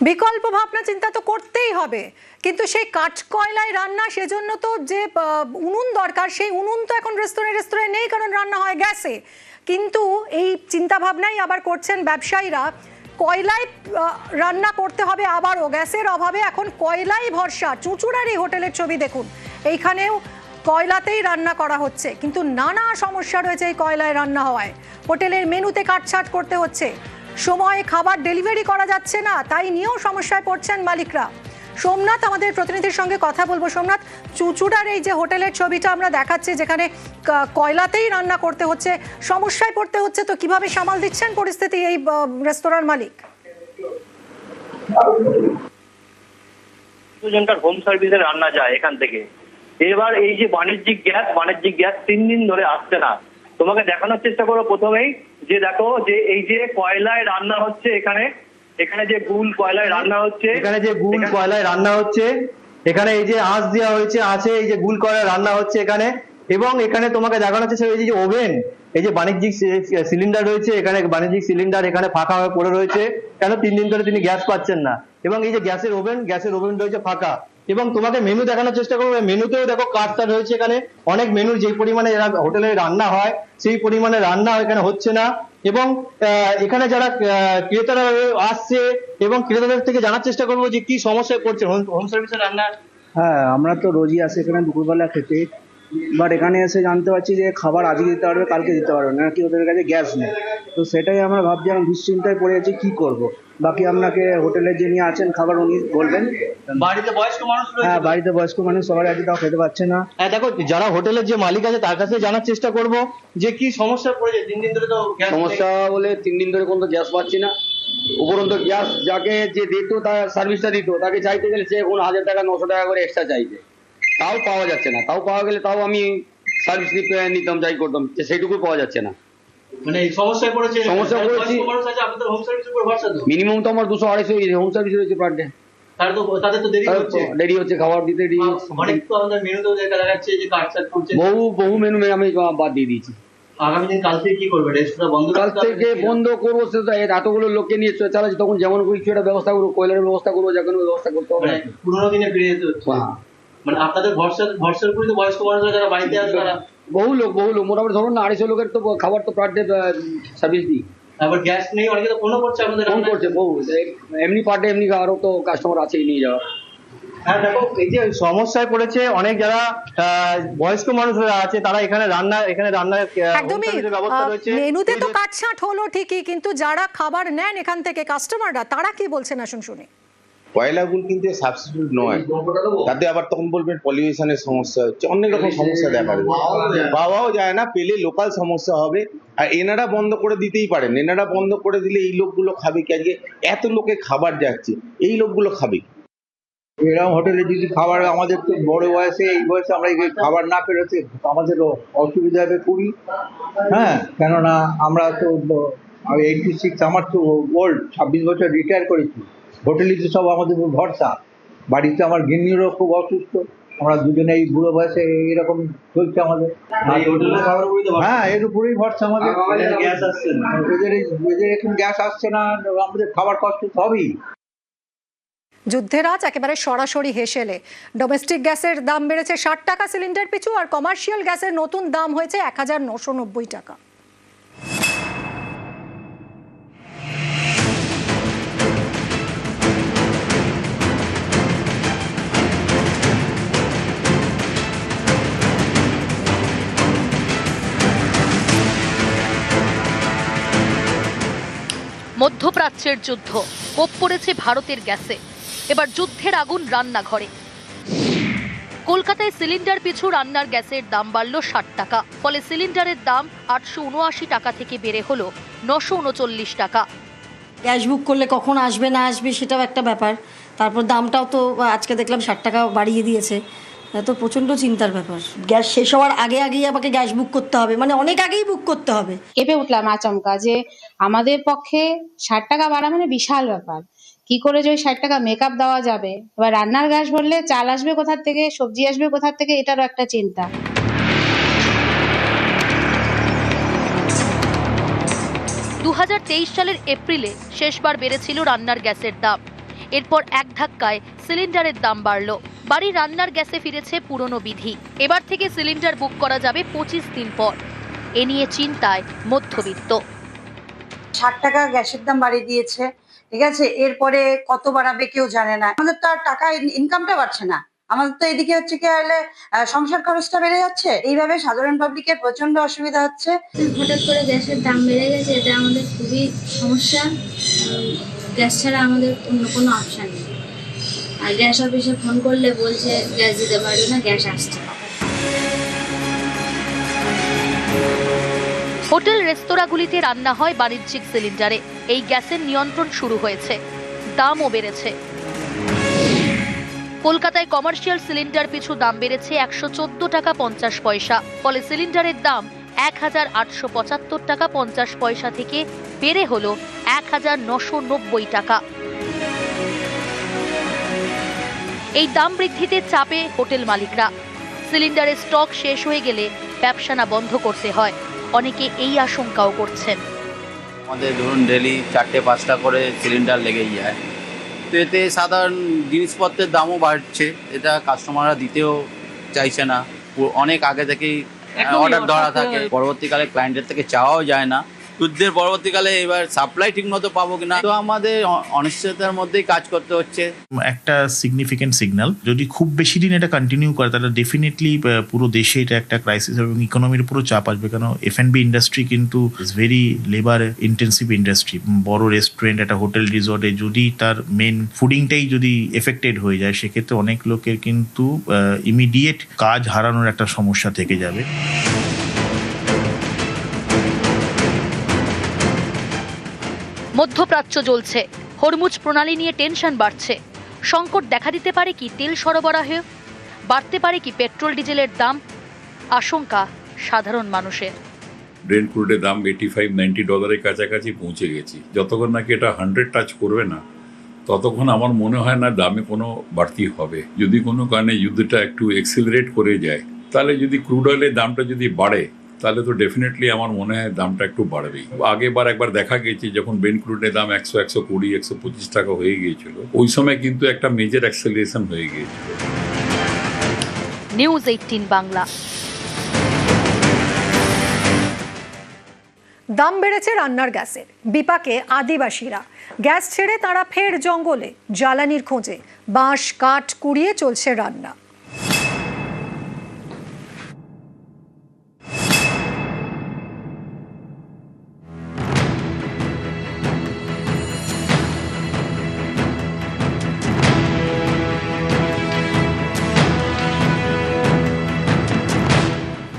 বিকল্প ভাবনা চিন্তা তো করতেই হবে, কিন্তু সেই কাঠ কয়লায় রান্না, সেজন্য তো যে উনুন দরকার, সেই উনুন তো এখন রেস্তোরাঁয় নেই, কারণ রান্না হয় গ্যাসে। কিন্তু এই চিন্তা ভাবনাই আবার করছেন ব্যবসায়ীরা, কয়লায় রান্না করতে হবে, আবারও গ্যাসের অভাবে এখন কয়লাই ভরসা। চুঁচুড়ার এই হোটেলের ছবি দেখুন, এইখানেও কয়লাতেই রান্না করা হচ্ছে, কিন্তু নানা সমস্যা রয়েছে এই কয়লায় রান্না হওয়ায়। হোটেলের মেনুতে কাটছাঁট করতে হচ্ছে, সময়ে খাবার ডেলিভারি করা যাচ্ছে না, তাই নিয়েও সমস্যায় পড়ছেন মালিকরা। সোমনাথ, আমাদের প্রতিনিধির সঙ্গে কথা বলবো। সোমনাথ, চুঁচুড়ার এই যে হোটেলের ছবিটা আমরা দেখাচ্ছি, যেখানে কয়লাতেই রান্না করতে হচ্ছে, সমস্যায় পড়তে হচ্ছে, তো কিভাবে সামাল দিচ্ছেন পরিস্থিতি এই রেস্তোরাঁর মালিক? জনকার হোম সার্ভিসে রান্না যায় এখান থেকে। এবার এই যে বাণিজ্যিক গ্যাস 3 দিন ধরে আসছে না। তোমাকে দেখানোর চেষ্টা করো প্রথমেই, যে দেখো যে এই যে কয়লায় রান্না হচ্ছে, এখানে যে গুল কয়লায় রান্না হচ্ছে, এখানে এই যে আঁচ দেওয়া হয়েছে, আছে এই যে গুল কয়লায় রান্না হচ্ছে এখানে। এবং এখানে তোমাকে দেখানো হচ্ছে এই যে ওভেন, এই যে বাণিজ্যিক সিলিন্ডার রয়েছে এখানে, বাণিজ্যিক সিলিন্ডার এখানে ফাঁকা হয়ে পড়ে রয়েছে। কেন 3 দিন ধরে তিনি গ্যাস পাচ্ছেন না। এবং এই যে গ্যাসের ওভেন রয়েছে ফাঁকা। এবং তোমাকে মেনু দেখানোর চেষ্টা করবো, মেনুতেও দেখো কাটটা রয়েছে এখানে। অনেক মেনুর যে পরিমাণে হোটেলে রান্না হয় সেই পরিমাণে রান্না এখানে হচ্ছে না। এবং এখানে যারা ক্রেতারা আসছে এবং ক্রেতাদের থেকে জানার চেষ্টা করবো যে কি সমস্যায় পড়ছে হোম সার্ভিসের রান্না। হ্যাঁ, আমরা তো রোজই আসি এখানে দুপুরবেলা খেতে, বাট এখানে এসে জানতে পারছি যে খাবার আজকে দিতে পারবে, কালকে দিতে পারবে না, কি ওদের কাছে গ্যাস নেই। তো সেটাই আমরা ভাবছি, আমি দুশ্চিন্তায় পড়ে আছি কি করব। বাকি আপনাকে হোটেলের যিনি আছেন খাবার উনি বলবেন। বাড়িতে বয়স্ক মানুষ রয়েছে? হ্যাঁ, বাড়িতে বয়স্ক মানুষ সবাই আছে, তাও খেতে পাচ্ছে না। হ্যাঁ, দেখো যারা হোটেলের যে মালিক আছে তার কাছে জানার চেষ্টা করব যে কি সমস্যা পড়েছে। 3 দিন ধরে তো সমস্যা বলে 3 দিন ধরে কোনো গ্যাস পাচ্ছি না। উপরন্ত গ্যাস যাকে যে দিত, তার সার্ভিসটা দিত, তাকে চাইতে গেলে সে এখন 1000 টাকা 900 টাকা করে এক্সট্রা চাইছে। তাও পাওয়া যাচ্ছে না। তাও পাওয়া গেলে তাও আমি সার্ভিস নিতাম, যাই করতাম, সেইটুকু পাওয়া যাচ্ছে না। মানে এই সমস্যায় পড়েছি। আপনাদের হোম সার্ভিসের উপর ভরসা তো মিনিমাম তো আমার 200-250 হোম সার্ভিস রয়েছে পার ডে। তাদের তো দেরি হচ্ছে খাবার দিতে দেরি। অনেক তো আমাদের মেনুতেও দেখা যাচ্ছে যে কাটছাট করছে। বহু মেনু আমি বাদ দিয়ে দিয়েছি। আগামী দিন কাল থেকে কি করবে? রেস্টুরেন্ট বন্ধ? কাল থেকে বন্ধ করবো। সেটা এতগুলো লোককে নিয়ে চালাচ্ছি, তখন যেমন করে কিছু একটা ব্যবস্থা করবো, কয়লার ব্যবস্থা করবো, যে কোনো ব্যবস্থা করতে হবে। পুরোনো দিনে ফিরে যেতে হচ্ছে। মানে আপনাদের ভরসার উপরে তো বয়স্ক মানুষরা যারা বাড়িতে আছে তারা বহু লোক মোটামুটি ধরুন না 250 লোকের তো খাবার তো পার ডে সার্ভিস দিই। তারপর গ্যাস নেই, অনেকে তো ফোনও করছে আপনাদের। ফোন করছে বহু, এমনি পার ডে এমনি আরো তো কাস্টমার আছেই নিয়ে যাওয়া। হ্যাঁ, দেখো এই যে সমস্যায় পড়েছে অনেক যারা বয়স্ক মানুষরা আছে, তারা এখানে রান্নার একদমই। মেনুতে তো কাটছাঁট হলো ঠিকই, কিন্তু যারা খাবার নেন এখান থেকে কাস্টমাররা, তারা কি বলছেন আসুন শুনি। কয়লাগুলো কিন্তু সাবস্টিটিউট নয়, তাতে আবার তখন বলবেন পলিউশনের সমস্যা হচ্ছে, অনেক রকম সমস্যা দেখা যাবে, পাওয়াও যায় না, পেলে লোকাল সমস্যা হবে। আর এনারা বন্ধ করে দিতেই পারেন, এনারা বন্ধ করে দিলে এই লোকগুলো খাবে কি? আজকে এত লোকে খাবার যাচ্ছে, এই লোকগুলো খাবে কি? এরকম হোটেলে যদি খাবার, আমাদের তো বড় বয়সে, এই বয়সে আমরা এই খাবার না পেরোতে আমাদেরও অসুবিধা হবে খুবই। হ্যাঁ, কেননা আমরা তো 86, আমার তো ওল্ড, 26 বছর রিটায়ার করেছি। হোটেলই তো সব আমাদের ভরসা। বাড়িতে আমার গিন্নিরও খুব অসুস্থ, আমরা দুজনে এই বুড়ো বয়সে এরকম চলছে আমাদের। হ্যাঁ, এর উপরেই ভরসা আমাদের। এদের এখন গ্যাস আসছে না, আমাদের খাবার কষ্ট তো হবেই। যুদ্ধের আজ একেবারে সরাসরি হেসেলে। ডোমেস্টিক গ্যাসের দাম বেড়েছে 60 টাকা সিলিন্ডার পিছু, আর কমার্শিয়াল গ্যাসের নতুন দাম হয়েছে 1990 টাকা। মধ্যপ্রাচ্যের যুদ্ধ, কোপ পড়েছে ভারতের গ্যাসে। এবার যুদ্ধের আগুন রান্নাঘরে। কলকাতায় সিলিন্ডার পিছু রান্নার গ্যাসের দাম বাড়ল 60 টাকা। ফলে সিলিন্ডারের দাম 879 টাকা থেকে বেড়ে হলো 939 টাকা। গ্যাস বুক করলে কখন আসবে না আসবে সেটাও একটা ব্যাপার। তারপর দামটাও তো আজকে দেখলাম 60 টাকা বাড়িয়ে দিয়েছে। তো প্রচণ্ড চিন্তার ব্যাপার। গ্যাস শেষ হওয়ার আগেই আমাকে গ্যাস বুক করতে হবে, মানে অনেক আগেই বুক করতে হবে। কেঁপে উঠলাম আচমকা, যে আমাদের পক্ষে 60 টাকা বাড়া মানে বিশাল ব্যাপার। কি করে যে ওই 60 টাকা মেকআপ দেওয়া যাবে? এবার রান্নার গ্যাস ভরলে চাল আসবে কোথার থেকে, সবজি আসবে কোথার থেকে, এটারও একটা চিন্তা। 2023 সালের এপ্রিলে শেষবার বেড়েছিল রান্নার গ্যাসের দাম। এরপর এক ধাক্কায় সিলিন্ডারের দাম বাড়ল। বাড়ি রান্নার গ্যাসে ফিরেছে পুরনো বিধি। এবার থেকে সিলিন্ডার বুক করা যাবে 25 দিন পর। এ নিয়ে চিন্তায় মধ্যবিত্ত। 60 টাকা গ্যাসের দাম বাড়িয়ে দিয়েছে, ঠিক আছে, এরপরে কত বাড়াবে কেউ জানে না। আমাদের তো আর টাকা ইনকামটা বাড়ছে না, আমাদের তো এদিকে হচ্ছে কি হলে সংসার খরচটা বেড়ে যাচ্ছে। এইভাবে সাধারণ পাবলিকের প্রচন্ড অসুবিধা হচ্ছে। হঠাৎ করে গ্যাসের দাম বেড়ে গেছে, এটা আমাদের খুবই সমস্যা। গ্যাস ছাড়া আমাদের অন্য কোনো অপশন নেই। আর গ্যাস অফিসে ফোন করলে বলছে গ্যাস দিতে পারবে না, গ্যাস আসছে। হোটেল রেস্তোরাঁগুলিতে রান্না হয় বাণিজ্যিক সিলিন্ডারে। এই গ্যাসের নিয়ন্ত্রণ শুরু হয়েছে, দামও বেড়েছে। কলকাতায় কমার্শিয়াল সিলিন্ডার পিছু দাম বেড়েছে 114 টাকা 50 পয়সা। ফলে সিলিন্ডারের দাম 1875 টাকা 50 পয়সা থেকে বেড়ে হলো 1990 টাকা। এই দাম বৃদ্ধিতে চাপে হোটেল মালিকরা। সিলিন্ডারের স্টক শেষ হয়ে গেলে ব্যবসা বন্ধ করতে হয়। অনেকে এই আশঙ্কাও করছেন। আমাদের ধরুন ডেলি 4-5টা করে সিলিন্ডার লেগেই যায়, তো এতে সাধারণ জিনিসপত্রের দামও বাড়ছে। এটা কাস্টমাররা দিতেও চাইছে না, অনেক আগে থেকেই অর্ডার ধরা থাকে। পরবর্তীকালে ক্লায়েন্টের থেকে চাওয়াও যায় না। যুদ্ধের পরবর্তীকালে এবার সাপ্লাই ঠিক মতো পাবো কিনা, তো আমাদের অনিশ্চয়তার মধ্যেই কাজ করতে হচ্ছে। একটা সিগনিফিকেন্ট সিগন্যাল, যদি খুব বেশি দিন এটা কন্টিনিউ করে তাহলে ডেফিনেটলি পুরো দেশে এটা একটা ক্রাইসিস এবং ইকোনমির উপরও চাপ আসবে। কারণ F&B ইন্ডাস্ট্রি কিন্তু is very labour intensive industry. বড় রেস্টুরেন্ট, একটা হোটেল রিসর্টে যদি তার মেন ফুডিংটাই যদি এফেক্টেড হয়ে যায়, সেক্ষেত্রে অনেক লোকের কিন্তু ইমিডিয়েট কাজ হারানোর একটা সমস্যা থেকে যাবে। মধ্যপ্রাচ্য জ্বলছে, হরমুজ প্রণালী নিয়ে টেনশন বাড়ছে। সংকট দেখা দিতে পারে কি তেল সরবরাহে, বাড়তে পারে কি পেট্রোল ডিজেলের দাম, আশঙ্কা সাধারণ মানুষের। ব্রেন্ট ক্রুডের দাম $85-90 কাছাকাছি পৌঁছে গেছি। যতক্ষণ নাকি এটা 100 টাচ করবে না, ততক্ষণ আমার মনে হয় না দামে কোনো বাড়তি হবে। যদি কোনো কারণে যুদ্ধটা একটু এক্সিলারেট করে যায়, তাহলে যদি ক্রুড অয়েলের দামটা যদি বাড়ে, তাহলে তো ডেফিনেটলি আমার মনে হয় দামটা একটু বাড়বেই। আগেবার একবার দেখা গেছে যখন ব্রেন্ট ক্রুডের দাম 100, 120, 125 টাকা হয়ে গিয়েছিল, ওই সময় কিন্তু একটা মেজর অ্যাক্সেলারেশন হয়ে গিয়েছিল। নিউজ 18 বাংলা। দাম বেড়েছে রান্নার গ্যাসের, বিপাকে আদিবাসীরা। গ্যাস ছেড়ে তারা ফের জঙ্গলে জ্বালানির খোঁজে। বাঁশ কাঠ কুড়িয়ে চলছে রান্না।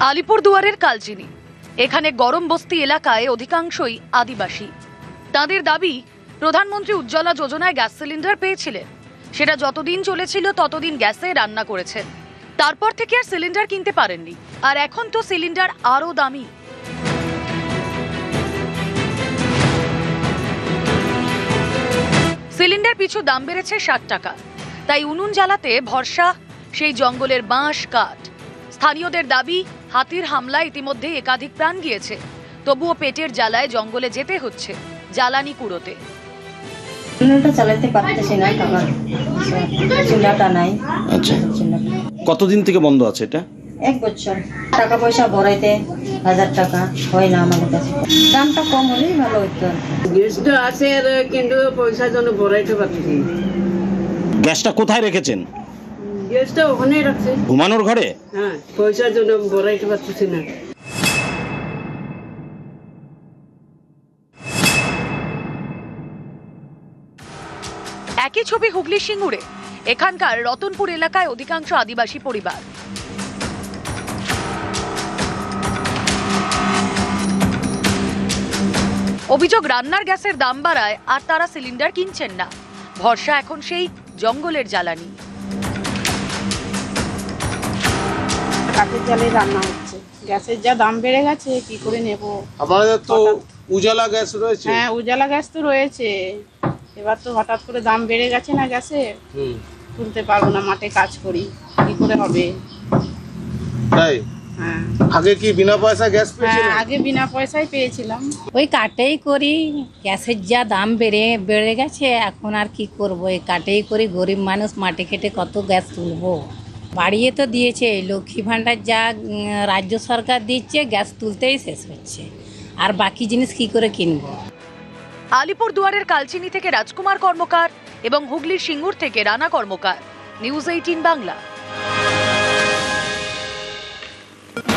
আলিপুরদুয়ারের কালচিনি, এখানে গরম বস্তি এলাকায় অধিকাংশই আদিবাসী। তাদের দাবি, প্রধানমন্ত্রী উজ্জ্বলা যোজনায় গ্যাস সিলিন্ডার পেয়েছিলেন, সেটা যতদিন চলেছিল ততদিন গ্যাসে রান্না করেছেন। তারপর থেকে আর সিলিন্ডার কিনতে পারেননি, আর এখন তো সিলিন্ডার আরো দামি। সিলিন্ডার পিছু দাম বেড়েছে 60 টাকা। তাই উনুন জ্বালাতে ভরসা সেই জঙ্গলের বাঁশ কাঠ। স্থানীয়দের দাবি, হাতির হামলায় ইতিমধ্যে একাধিক প্রাণ গিয়েছে, তবুও পেটের জ্বালায় জঙ্গলে যেতে হচ্ছে জ্বালানি কুড়োতে। চুলাটা চালাতে পারতেছি না, চুলাটা নাই। আচ্ছা, কতদিন থেকে বন্ধ আছে এটা? 1 বছর। টাকা পয়সা ভরাইতে 1000 টাকা হয় না আমাদের কাছে। দামটা কম হলেই ভালো হতো। গ্যাসটা আছে কিন্তু পয়সার জন্য ভরাইতে পারছি। গ্যাসটা কোথায় রেখেছেন? গ্যাসটা ওখানেই রাখছে, ঘুমানোর ঘরে। হ্যাঁ, পয়সার জন্য ভরাইতে পারছি না। একই ছবি হুগলি সিঙ্গুরে। এখানকার রতনপুর এলাকায় অধিকাংশ আদিবাসী পরিবার। অভিযোগ, রান্নার গ্যাসের দাম বাড়ায় আর তারা সিলিন্ডার কিনছেন না। ভরসা এখন সেই জঙ্গলের জ্বালানি। কাঠের জালে রান্না হচ্ছে, গ্যাসের যা দাম বেড়ে গেছে কি করে নেব। আমাদের তো উজালা গ্যাস রয়েছে। হ্যাঁ, উজালা গ্যাস তো রয়েছে, এবার তো হঠাৎ করে দাম বেড়ে গেছে না গ্যাসের, তুলতে পারবো না। মাঠে কাজ করি, কি করে হবে? তাই হ্যাঁ আগে কি বিনা পয়সা গ্যাস হ্যাঁ পেয়েছিলেন? আগে বিনা পয়সায় পেয়েছিলাম। ওই কাটেই করি, গ্যাসের যা দাম বেড়ে গেছে, এখন আর কি করব, এই কাটেই করি। গরিব মানুষ মাটি খেটে কত গ্যাস তুলবো। বাড়িয়ে তো দিয়েছে, লক্ষ্মী ভাণ্ডার যা রাজ্য সরকার দিচ্ছে, গ্যাস তুলতেই শেষ হচ্ছে, আর বাকি জিনিস কি করে কিনবো। আলিপুরদুয়ারের কালচিনি থেকে রাজকুমার কর্মকার এবং হুগলির সিঙ্গুর থেকে রানা কর্মকার, নিউজ 18 বাংলা।